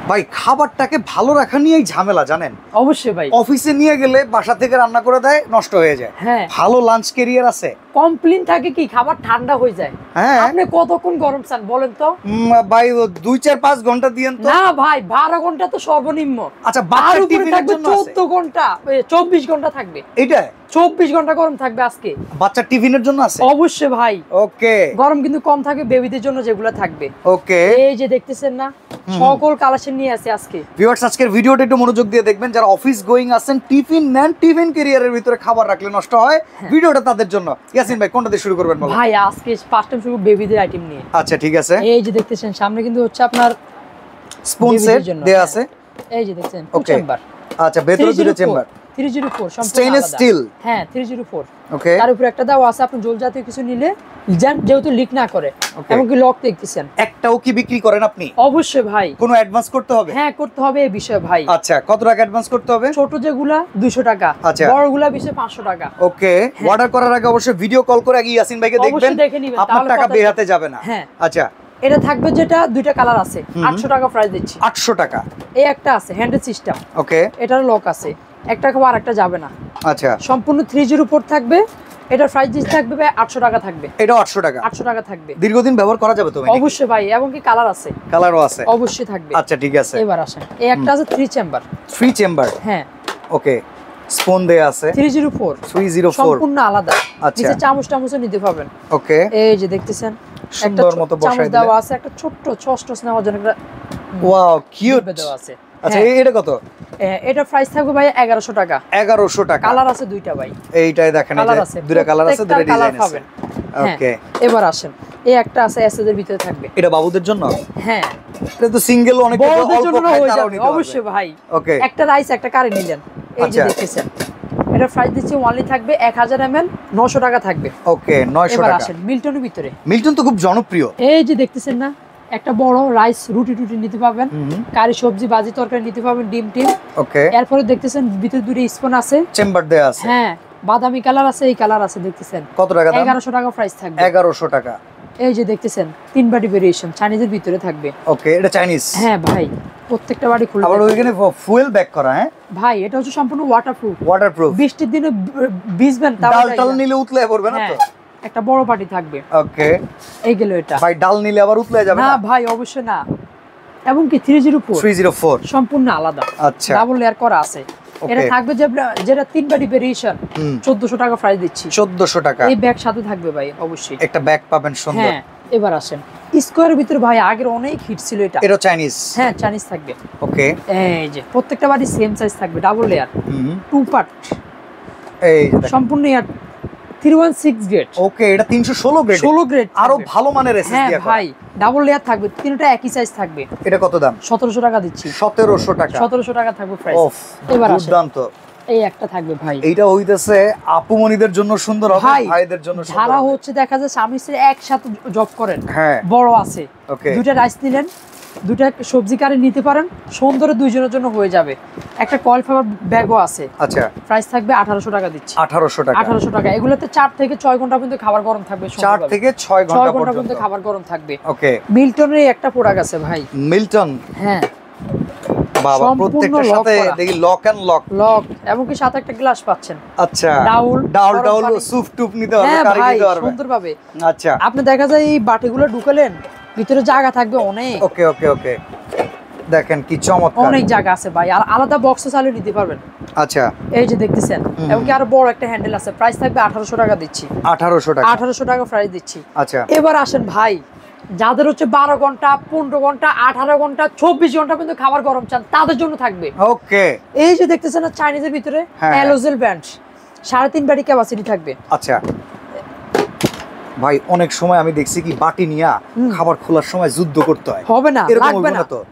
ভাই খাবারটাকে ভালো রাখা নিয়েই ঝামেলা জানেন। অবশ্যই ভাই, অফিসে নিয়ে গেলে বাসা থেকে রান্না করে দেয়, নষ্ট হয়ে যায়। হ্যাঁ, ভালো লাঞ্চ ক্যারিয়ার আছে? কমপ্লেইন থাকে কি খাবার ঠান্ডা হয়ে যায়। হ্যাঁ, আপনি কতক্ষণ গরম চান বলেন তো? ভাই 2-4-5 ঘন্টা দিয়েন তো। না ভাই 12 ঘন্টা তো সর্বনিম্ন। আচ্ছা, বাচ্চার টিফিনের জন্য আছে 14 ঘন্টা 24 ঘন্টা থাকবে। এটা 24 ঘন্টা গরম থাকবে আজকে। বাচ্চার টিফিনের জন্য আছে? অবশ্যই ভাই। ওকে, গরম কিন্তু কম থাকবে বেবিদের জন্য যেগুলো থাকবে। ওকে, এই যে দেখতেছেন না, সকল কালেকশন নিয়ে আছে আজকে। ভিউয়ার্স আজকের ভিডিওটা একটু মনোযোগ দিয়ে দেখবেন। যারা অফিস গোয়িং আছেন, টিফিন নেন, টিফিন ক্যারিয়ারের ভিতরে খাবার রাখলে নষ্ট হয়, ভিডিওটা তাদের জন্য। ইয়াসিন ভাই কোনটা দিয়ে শুরু করবেন বলো? ভাই আজকে ফার্স্ট টাইম শুরু বেবিদের আইটেম নিয়ে। আচ্ছা ঠিক আছে। এই যে দেখতেছেন সামনে কিন্তু হচ্ছে আপনার স্পুন সেট দেয়া আছে। এই যে দেখছেন ওকে, চেম্বার। আচ্ছা ভেতরে দুটো চেম্বার। 304 সম্পূর্ণ স্টেইনলেস স্টিল। হ্যাঁ 304। ওকে, তার উপরে একটা দাও আছে, আপনি জল জাতীয় কিছু নিলে যেহেতু লিক না করে। এমনকি লক দেখতেছেন। একটাও কি বিক্রি করেন আপনি? অবশ্যই ভাই। কোনো অ্যাডভান্স করতে হবে? হ্যাঁ করতে হবে এই বিষয়ে ভাই। আচ্ছা, কত টাকা অ্যাডভান্স করতে হবে? ছোট যেগুলা 200 টাকা, আচ্ছা, বড়গুলা বিষয়ে 500 টাকা। ওকে, অর্ডার করার আগে অবশ্যই ভিডিও কল করে আগে ইয়াসিন ভাইকে দেখবেন, আপনার টাকা বের হাতে যাবে না। হ্যাঁ, আচ্ছা, এটা থাকবে যেটা দুইটা কালার আছে, 800 টাকা প্রাইস দিচ্ছি। 800 টাকা। এই একটা আছে হ্যান্ডেল সিস্টেম। ওকে, এটার লক আছে, একটা খাবার আরেকটা যাবে না। আচ্ছা, সম্পূর্ণ 304 থাকবে। এটার প্রাইস দিচ্ছি থাকবে ভাই 800 টাকা থাকবে। এটা 800 টাকা। 800 টাকা থাকবে। দীর্ঘদিন ব্যবহার করা যাবে তো ভাই? অবশ্যই ভাই, এবং কি কালার আছে? কালারও আছে? অবশ্যই থাকবে। আচ্ছা ঠিক আছে। এবার আসেন, এই একটা আছে 3 চেম্বার। 3 চেম্বার। হ্যাঁ, ওকে, স্পুন দেয়া আছে 304। 304 সম্পূর্ণ আলাদা। আচ্ছা, নিচে চামচও নিতে পারবেন। ওকে, এই যে দেখতেছেন সুন্দর মতো বসায় চামচ দেওয়া আছে, একটা ছোট্ট ছষ্টস নেওয়ার জন্য একটা ওয়াও কিউট দেওয়া আছে। আচ্ছা, এটা কত? এটা প্রাইস থাকবে ভাই 1100 টাকা। 1100 টাকা। কালার আছে দুইটা ভাই। এইটাই দেখেন, এই যে দুইটা কালার আছে, দুইটা ডিজাইন আছে। ওকে, এবার আসেন, এই একটা আছে এসএস এর ভিতরে থাকবে। এটা বাবুদের জন্য? হ্যাঁ, এটা তো সিঙ্গেল, অনেক অল্প খায় তারাও নিতে পারবে। অবশ্যই ভাই। ওকে, একটা রাইস একটা কারি নিলেন। এই যে দেখতেছেন, এটা প্রাইস দিচ্ছি ওনলি থাকবে 1000 ml 900 টাকা থাকবে। ওকে, 900 এবার টাকা। আসেন মিল্টনের ভিতরে। মিল্টন তো খুব জনপ্রিয়। এই যে দেখতেছেন না, একটা বড় রাইস রুটি নিতে পারবেন, কারি সবজি ভাজি তরকারি নিতে পারবেন, ডিম টিম। ওকে, এরপরে দেখতেছেন ভিতরে দুটো স্পুন আছে, চেম্বার দেয়া আছে। হ্যাঁ, বাদামি কালার আছে, এই কালার আছে দেখতেছেন। কত টাকা দাম? 1100 টাকা প্রাইস থাকবে। 1100 টাকা। এই যে দেখতেছেন 3 বাটি ভেরিয়েশন চাইনিজের ভিতরে থাকবে। ওকে, এটা চাইনিজ? হ্যাঁ ভাই, প্রত্যেকটা বাটি খুলে আবার ওইখানে ফুয়েল ব্যাক করা। হ্যাঁ ভাই, এটা হচ্ছে সম্পূর্ণ ওয়াটারপ্রুফ। ওয়াটারপ্রুফ। বৃষ্টির দিনে ভিজবেন ডাল টাল নিলে উতলে পড়বে না তো? একটা বড় বাটি থাকবে। ওকে, এই গেল এটা। ভাই ডাল নিলে আবার উতলে যাবে না? না ভাই, অবশ্যই না। এবং কি 304 সম্পূর্ণ আলাদা। আচ্ছা, ডাবল লেয়ার করা আছে। এটা থাকবে যেটা 3 বাটি ভেরিয়েশন 1400 টাকা প্রাইস দিচ্ছি। 1400 টাকা। এই ব্যাগ সাথে থাকবে ভাই, অবশ্যই একটা ব্যাগ পাবেন সুন্দর। হ্যাঁ, এবার আসেন স্কোয়ারের ভিতরে ভাই, আগের অনেক হিট ছিল এটা। এটা চাইনিজ? হ্যাঁ, চাইনিজ থাকবে। ওকে, এই যে প্রত্যেকটা বাটি সেম সাইজ থাকবে, ডাবল লেয়ার 2 পার্ট। এই সম্পূর্ণ ইয়ার 316 গ্রেড। ওকে, এটা 316 গ্রেড। 16 গ্রেড আরো ভালো মানের এসএস দিয়া ভাই, ডাবল লেয়ার থাকবে, তিনটা একই সাইজ থাকবে। এটা কত দাম? 1700 টাকা দিচ্ছি। 1700 টাকা। 1700 টাকা থাকবে প্রাইস। এবার আসেন, দুর্দান্ত। এই একটা থাকবে ভাই, এইটা হইতেছে আপুমনিদের জন্য সুন্দর হবে, ভাইদের জন্য সুন্দর। যারা হচ্ছে দেখা যায় স্বামী স্ত্রী একসাথে জব করেন, হ্যাঁ, বড় আছে, দুইটা রাইস নিলেন, দুইটা সবজি কারি নিতে পারেন, সুন্দর দুইজনের জন্য হয়ে যাবে। একটা কয়েল ফাইবার ব্যাগও আছে। আচ্ছা, প্রাইস থাকবে 1800 টাকা দিচ্ছি। 1800 টাকা। 1800 টাকা। এগুলোতে 4 থেকে 6 ঘন্টা পর্যন্ত খাবার গরম থাকবে। 4 থেকে 6 ঘন্টা পর্যন্ত খাবার গরম থাকবে। ওকে, মিল্টনের একটা প্রোডাক্ট আছে ভাই। মিল্টন? হ্যাঁ বাবা, প্রত্যেকটার সাথে দেখি লক এন্ড লক। এবং কি সাথে একটা গ্লাস পাচ্ছেন। আচ্ছা, ডাউল সুপ টুপ নিতে হবে, কারি নিতে পারবে সুন্দরভাবে। আচ্ছা, আপনি দেখা যায় এই বাটিগুলো ঢুকালেন, ভিতরে জায়গা থাকবে অনেক। ওকে ওকে ওকে, দেখেন কি চমৎকার, অনেক জায়গা আছে ভাই, আর আলাদা বক্সে চালিয়ে নিতে পারবেন। আচ্ছা, এই যে দেখতেছেন, এবং কি আরো বড় একটা হ্যান্ডেল আছে। প্রাইস থাকবে 1800 টাকা দিচ্ছি। 1800 টাকা। 1800 টাকা প্রাইস দিচ্ছি। আচ্ছা, এবার আসেন ভাই, যাদের হচ্ছে 12 ঘন্টা 15 ঘন্টা 18 ঘন্টা 24 ঘন্টা পর্যন্ত খাবার গরম চান, তাদের জন্য থাকবে। ওকে, এই যে দেখতেছেন না, চাইনিজের ভিতরে অ্যালোজেল ব্র্যান্ড 3.5 বাটি ক্যাপাসিটি থাকবে। আচ্ছা ভাই, অনেক সময় আমি দেখছি কি বাটি নিয়া খাবার খোলার সময় যুদ্ধ করতে হয়। হবে না,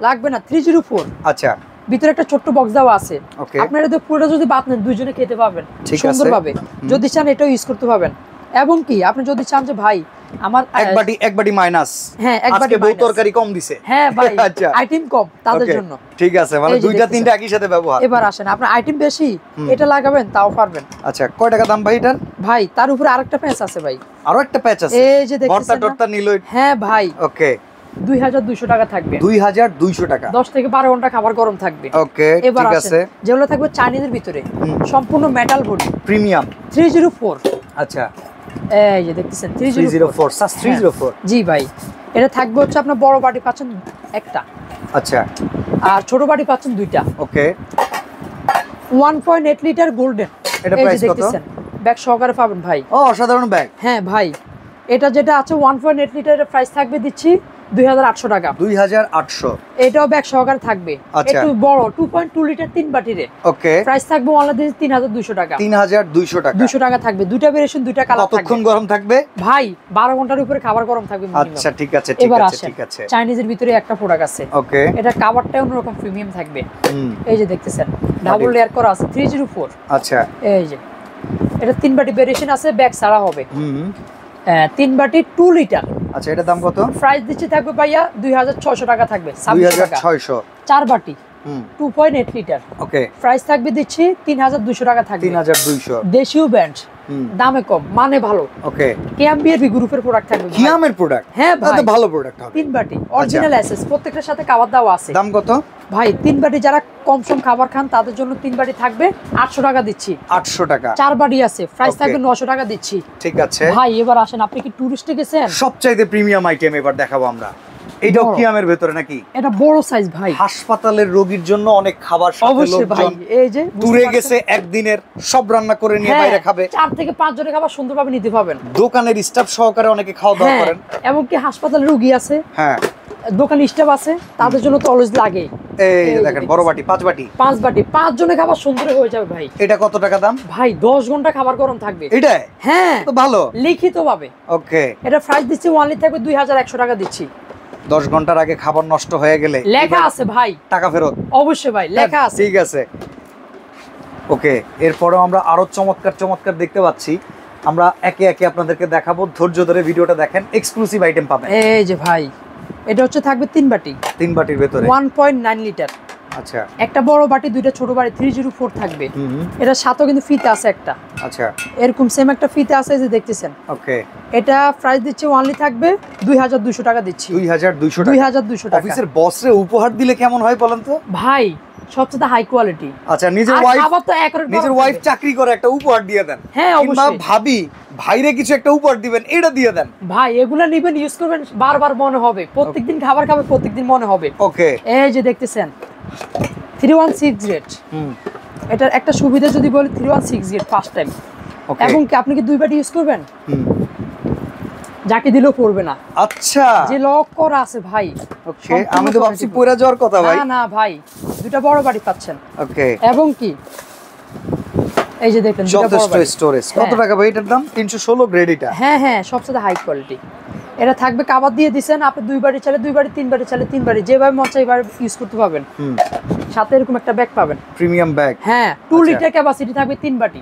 লাগবে না 304। আচ্ছা, ভিতরে একটা ছোট্ট বক্স দেওয়া আছে, আপনারা তো পুরোটা যদি বাদ নেন দুইজনে খেতে পারবেন সুন্দরভাবে। যদি চান এটাও ইউজ করতে পারবেন। এবং কি আপনি যদি চান যে ভাই আমার এক বাটি মাইনাস, হ্যাঁ এক বাটি বহু তরকারি কম দিছে, হ্যাঁ ভাই আইটেম কম তাদের জন্য, ঠিক আছে, মানে দুইটা তিনটা একই সাথে ব্যবহার। এবার আসেন, আপনার আইটেম বেশি, এটা লাগাবেন তাও পারবেন। আচ্ছা, কয় টাকা দাম ভাই এটার? ভাই তার উপরে আরেকটা প্যাচ আছে ভাই, আরো একটা প্যাচ আছে, এই যে দেখতেছেন ভর্তা টর্তা নিল। হ্যাঁ ভাই, ওকে, 2200 টাকা থাকবে। 2200 টাকা, 10 থেকে 12 ঘন্টা খাবার গরম থাকবে। ওকে ঠিক আছে। যেগুলো থাকবে চাইনিজের ভিতরে, সম্পূর্ণ মেটাল বডি, প্রিমিয়াম 304। আচ্ছা, এই যে দেখতেছেন 304 সাস 304। জি ভাই, এটা থাকবে হচ্ছে আপনার বড় বাটি পাচ্ছেন একটা, আচ্ছা, আর ছোট বাটি পাচ্ছেন দুইটা। ওকে 1.8 লিটার গোল্ডেন। এটা প্রাইস কত? ব্যাগ সহকারে পাবেন ভাই। ও অসাধারণ ব্যাগ। হ্যাঁ ভাই, এটা যেটা আছে 1.8 লিটারের প্রাইস থাকবে দিচ্ছি 2800 টাকা। 2800। এটাও ব্যাগ সহকারে থাকবে, একটু বড় 2.2 লিটার 3 বাটির। ওকে, প্রাইস থাকবে অনলাইনে 3200 টাকা। 3200 টাকা, 200 টাকা থাকবে। দুইটা ভেরিয়েশন, দুইটা কালার থাকবে। কতক্ষণ গরম থাকবে ভাই? 12 ঘন্টার উপরে খাবার গরম থাকবে মিনিমাম। আচ্ছা ঠিক আছে ঠিক আছে ঠিক আছে। চাইনিজের ভিতরে একটা প্রোডাক্ট আছে, ওকে, এটা কভারটা অন্যরকম প্রিমিয়াম থাকবে। এই যে দেখতেছেন ডাবল লেয়ার করা আছে 304। আচ্ছা, এই যে এটা 3 বাটি ভেরিয়েশন আছে, ব্যাগ ছাড়া হবে। 3 বাটি 2 লিটার। আচ্ছা, এটার দাম কত? প্রাইস দিচ্ছি থাকবে ভাইয়া 2600 টাকা থাকবে। 2600। 4 বাটি 2.8 লিটার। ওকে, প্রাইস থাকবে দিচ্ছি 3200 টাকা থাকবে। 3200। দেশীয় ব্র্যান্ড, দামে কম, মানে ভালো। ওকে, কিয়ামবিআরবি গ্রুপের প্রোডাক্ট থাকবে। কিয়ামের প্রোডাক্ট? হ্যাঁ ভাই, ভালো প্রোডাক্ট হবে। 3 বাটি অরিজিনাল এসএস, প্রত্যেকটার সাথে খাবার দাওয়া আছে। দাম কত ভাই? 3 বাটি যারা কম সম খাবার খান তাদের জন্য 3 বাটি থাকবে 800 টাকা দিচ্ছি। 800 টাকা। 4 বাটি আছে, প্রাইস থাকবে 900 টাকা দিচ্ছি। ঠিক আছে ভাই, এবার আসেন, আপনি কি টুরিস্টে গেছেন? সবচাইতে প্রিমিয়াম আইটেম এবার দেখাবো আমরা। এটাও কিয়ামের ভেতরে নাকি? এটা বড় সাইজ ভাই, হাসপাতালের রোগীর জন্য অনেক খাবার। অবশ্যই ভাই, এই যে দূরে গেছে একদিনের, সব রান্না করে নিয়ে বাইরে খাবে। 4 থেকে 5 জনের খাবার সুন্দরভাবে নিতে পারবেন। দোকানের স্টাফ সহকারে অনেকে খাওয়া দাওয়া করেন। এমনকি হাসপাতালের রোগী আছে, হ্যাঁ, দোকানে স্টাফ আছে, তাদের জন্য তো অলওয়েজ লাগে। এই দেখেন বড় বাটি, 5 বাটি। 5 বাটি 5 জনের খাবার সুন্দর হয়ে যাবে ভাই। এটা কত টাকা দাম ভাই? 10 ঘন্টা খাবার গরম থাকবে। এটা? হ্যাঁ, তো ভালো, লিখিত ভাবে। ওকে, এটা প্রাইস দিচ্ছি ওয়ানলি থাকবে 2100 টাকা দিচ্ছি। 10 ঘন্টার আগে খাবার নষ্ট হয়ে গেলে লেখা আছে ভাই, টাকা ফেরত। অবশ্যই ভাই, লেখা আছে। ঠিক আছে, ওকে। এরপরেও আমরা আরো চমৎকার চমৎকার দেখতে পাচ্ছি, আমরা একে একে আপনাদেরকে দেখাবো। ধৈর্য ধরে ভিডিওটা দেখেন, এক্সক্লুসিভ আইটেম পাবেন। এই যে ভাই, এটা হচ্ছে থাকবে 3 বাটি, 3 বাটির ভেতরে 1.9 লিটার। আচ্ছা, একটা বড় বাটি, দুইটা ছোট বাটি 304 থাকবে। এটা সাথেও কিন্তু ফিতে আছে একটা। আচ্ছা, এরকম সেম একটা ফিতে আছে, এই যে দেখতেছেন। ওকে, এটা প্রাইস দিচ্ছি ওয়ানলি থাকবে 2200 টাকা দিচ্ছি। 2200 টাকা। 2200 টাকা। অফিসের বসরে উপহার দিলে কেমন হয় বলেন তো ভাই? সবচেয়ে হাই কোয়ালিটি। আচ্ছা, নিজের ওয়াইফ চাকরি করে একটা উপহার দিয়ে দেন। হ্যাঁ কিংবা অবশ্যই। ভাবি ভাইরে কিছু একটা উপহার দিবেন, এটা দিয়ে দেন ভাই। এগুলা নিবেন, ইউজ করবেন, বারবার মনে হবে, প্রত্যেকদিন খাবার খাবে, প্রত্যেকদিন মনে হবে। ওকে, এই যে দেখতেছেন 316 গ্রেড। এটার একটা সুবিধা যদি বলি, 316 গ্রেড ফার্স্ট টাইম। এবং কি আপনি কি 2 বাটি ইউজ করবেন, যাকে দিলেও পড়বে না। আচ্ছা, যে লক করা আছে ভাই। ওকে, আমি তো ভাবছি পড়ে যাওয়ার কথা ভাই। না না ভাই, দুটো বড় বাটি পাচ্ছেন। ওকে, এবং কি এই যে দেখেন যথেষ্ট স্টোরেজ। কত টাকা ভাই এটার দাম? 316 গ্রেড এটা। হ্যাঁ হ্যাঁ, সবচেয়ে হাই কোয়ালিটি। এটা থাকবে কাবার দিয়ে দিবেন, আপনি 2 বাটি চাইলে 2 বাটি, 3 বাটি চাইলে 3 বাটি, যেভাবে মন চাই এভাবে ইউজ করতে পারবেন। সাথে এরকম একটা ব্যাগ পাবেন, প্রিমিয়াম ব্যাগ। হ্যাঁ, 2 লিটার ক্যাপাসিটি থাকবে, 3 বাটি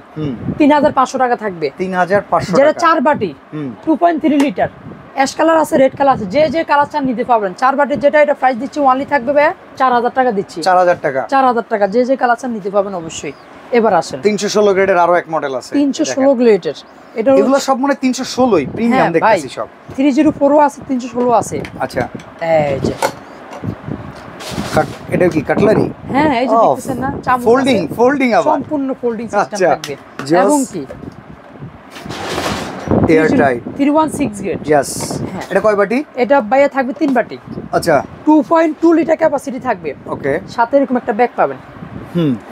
3500 টাকা থাকবে। 3500 যেটা টাকা। 4 বাটি 2.3 লিটার, অ্যাশ কালার আছে, রেড কালার আছে, যে যে কালার চান নিতে পারবেন। 4 বাটির যেটা, এটা প্রাইস দিচ্ছি ওয়ানলি থাকবে ভাই 4000 টাকা দিচ্ছি। 4000 টাকা। 4000 টাকা, যে যে কালার চান নিতে পারবেন অবশ্যই। এবার আসেন 316 গ্রেডের আরো এক মডেল আছে, 316 গ্রেডের। এটা এগুলো সব মানে 316ই প্রিমিয়াম দেখতেছি সব। 304 আছে, 316 আছে। আচ্ছা, এই যে এটা কি কাটলারি? হ্যাঁ, এই যে দেখতেছেন না, চামচ ফোল্ডিং আবার সম্পূর্ণ ফোল্ডিং সিস্টেম থাকবে। এবং কি এয়ার টাইট 316 গ্রেড। यस, এটা কয় বাটি? এটা বাইরে থাকবে 3 বাটি। আচ্ছা, 2.2 লিটার ক্যাপাসিটি থাকবে। ওকে, সাথে এরকম একটা ব্যাগ পাবেন।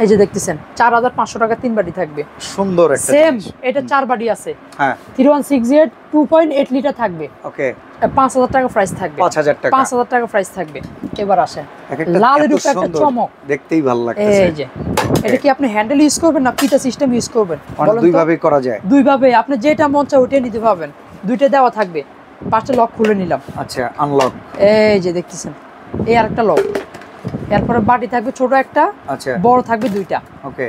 এই যে দেখতেছেন 4500 টাকা 3 বাটি থাকবে। সুন্দর একটা সেম, এটা 4 বাটি আছে। হ্যাঁ, 316 গ্রেড 2.8 লিটার থাকবে। ওকে, 5000 টাকা প্রাইস থাকবে। 5000 টাকা। 5000 টাকা প্রাইস থাকবে। এবার আসেন, একটা লালের উপরে একটা চমক, দেখতেই ভালো লাগতেছে। এই যে এটা কি আপনি হ্যান্ডেল ইউজ করবেন না পিটা সিস্টেম ইউজ করবেন? বলেন, দুই ভাবে করা যায়। দুই ভাবে, আপনি যেটা মন চায় ওইটা নিতে পারবেন। দুইটা দেওয়া থাকবে, পাঁচটা লক খুলে নিলাম। আচ্ছা, আনলক। এই যে দেখতেছেন, এই আরেকটা লক। এরপরে বাটি থাকবে ছোট একটা, আচ্ছা, বড় থাকবে দুইটা। ওকে,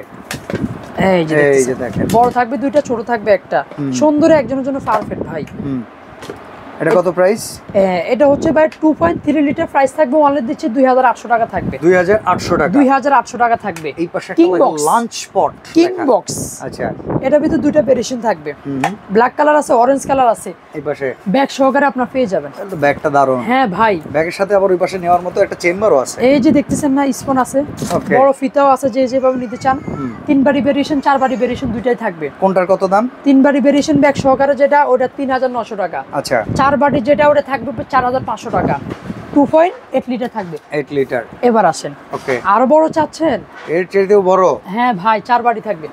এই যে দেখেন, বড় থাকবে দুইটা, ছোট থাকবে একটা। সুন্দর, একজনের জন্য পারফেক্ট ভাই। এটা কত প্রাইস? এটা হচ্ছে ভাই 2.3 লিটার, প্রাইস থাকবে অনলি দিচ্ছি 2800 টাকা থাকবে। 2800 টাকা, 2800 টাকা থাকবে। এই পাশে একটা লাঞ্চ পট কিং বক্স। আচ্ছা, এটার ভিতর দুইটা ভেরিয়েশন থাকবে, ব্ল্যাক কালার আছে, অরেঞ্জ কালার আছে। এই পাশে ব্যাগ সহকারে আপনার পেয়ে যাবেন। ব্যাগটা দারুণ। হ্যাঁ ভাই, ব্যাগের সাথে আবার ওই পাশে নেওয়ার মতো একটা চেম্বারও আছে। এই যে দেখতেছেন না, স্পন আছে, বড় ফিতাও আছে, যে যেভাবে নিতে চান। 3 বাড়ি ভেরিয়েশন 4 বাড়ি ভেরিয়েশন দুইটাই থাকবে। কোনটার কত দাম? 3 বাড়ি ভেরিয়েশন ব্যাগ সহকারে যেটা, ওটা 3900 টাকা। আচ্ছা, 4 বাড়ি যেটা, ওটা থাকবে 4500 টাকা। 2.8 লিটার থাকবে। 8 লিটার। এবার আসেন, ওকে, আরো বড় চাচ্ছেন? এর চাইতেও বড়? হ্যাঁ ভাই, 4 বাড়ি থাকবে।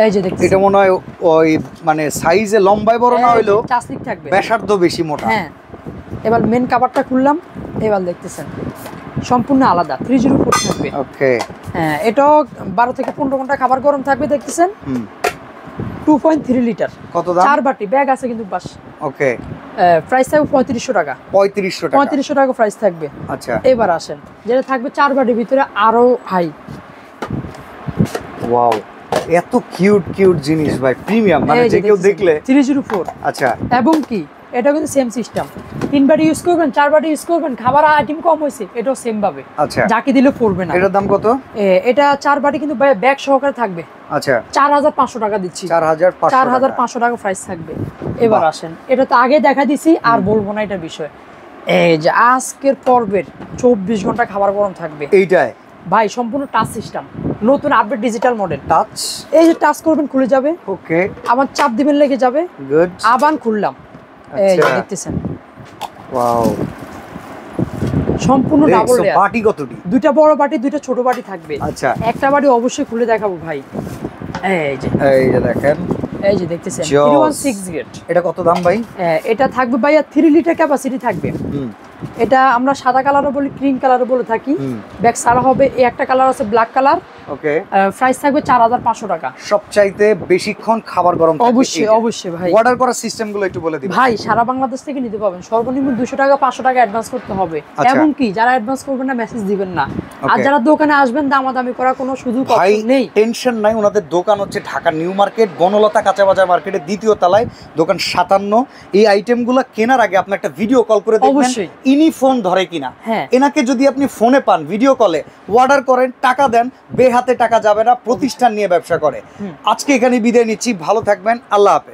এই যে দেখতেছেন, এটা মনে হয় ওই মানে সাইজে লম্বায় বড় না হইলো চাস্তিক থাকবে, ব্যাসার্ধ বেশি মোটা। হ্যাঁ। এবার মেন কভারটা খুললাম, এবার দেখতেছেন সম্পূর্ণ আলাদা 304 থাকবে। ওকে, হ্যাঁ, এটাও 12 থেকে 15 ঘন্টা খাবার গরম থাকবে। দেখতেছেন 2.3 লিটার। কত দাম? 4 বাটি ব্যাগ আছে কিন্তু বাস। ওকে, প্রাইস থাকবে 3500 টাকা। 3500 টাকা। 3500 টাকা প্রাইস থাকবে। আচ্ছা, এবার আসেন, যেটা থাকবে 4 বাটির ভিতরে আরো হাই। ওয়াও, এত কিউট কিউট জিনিস ভাই, প্রিমিয়াম, মানে যে কেউ দেখলে 304। আচ্ছা, এবং কি এটা কিন্তু সেম সিস্টেম, 3 বাটি ইউজ করবেন, 4 বাটি ইউজ করবেন, খাবার আইটেম কম হয়েছে, এটাও সেম ভাবে। আচ্ছা, যাকে দিলে পড়বে না। এটার দাম কত? এটা 4 বাটি কিন্তু ব্যাগ সহকারে থাকবে। আচ্ছা, 4500 টাকা দিচ্ছি। 4500 টাকা প্রাইস থাকবে। এবার আসেন, এটা তো আগে দেখা দিছি, আর বলবো না এটা বিষয়। এই যে আজকের পর্বের 24 ঘন্টা খাবার গরম থাকবে এইটাই ভাই, সম্পূর্ণ টাচ সিস্টেম, নতুন আপডেট ডিজিটাল মডেল। টাচ, এই যে টাচ করবেন খুলে যাবে। ওকে, আবার চাপ দিবেন লেগে যাবে। গুড, আবার খুললাম। এই যে দেখতেছেন, ওয়াও, সম্পূর্ণ ডাবল লেয়ার। বাটি কতটি? দুইটা বড় বাটি, দুইটা ছোট বাটি থাকবে। আচ্ছা, একটা বাটি অবশ্যই খুলে দেখাবো ভাই। এই যে দেখেন, এই যে দেখতেছেন 316 গেট। এটা কত দাম ভাই? এটা থাকবে ভাইয়া 3 লিটার ক্যাপাসিটি থাকবে। এটা আমরা সাদা কালারও বলি, ক্রিম কালারও বলে থাকি। ব্যাক সারা হবে, এই একটা কালার আছে ব্ল্যাক কালার। ওকে, প্রাইস থাকবে 4500 টাকা। সবচাইতে বেশিক্ষণ খাবার গরম থাকবে। অবশ্যই অবশ্যই ভাই। অর্ডার করার সিস্টেমগুলো একটু বলে দিন ভাই। সারা বাংলাদেশ থেকে নিতে পারবেন, সর্বনিম্ন 200 টাকা 500 টাকা অ্যাডভান্স করতে হবে। এবং কি যারা অ্যাডভান্স করবেন না, মেসেজ দিবেন না। আর যারা দোকানে আসবেন, দামাদামি করার কোনো সুযোগ নেই। টেনশন নাই, ওনাদের দোকান হচ্ছে ঢাকা নিউ মার্কেট, বনলতা কাঁচা বাজার মার্কেটের 2য় তলায়, দোকান 57। এই আইটেমগুলো কেনার আগে আপনি একটা ভিডিও কল করে দেখবেন ইনি ফোন ধরে কিনা। এনাকে যদি আপনি ফোনে পান, ভিডিও কলে অর্ডার করেন, টাকা দেন, বেহাতে টাকা যাবে না, প্রতিষ্ঠান নিয়ে ব্যবসা করে। আজকে এখানে বিদায় নিচ্ছি, ভালো থাকবেন, আল্লাহ হাফেজ।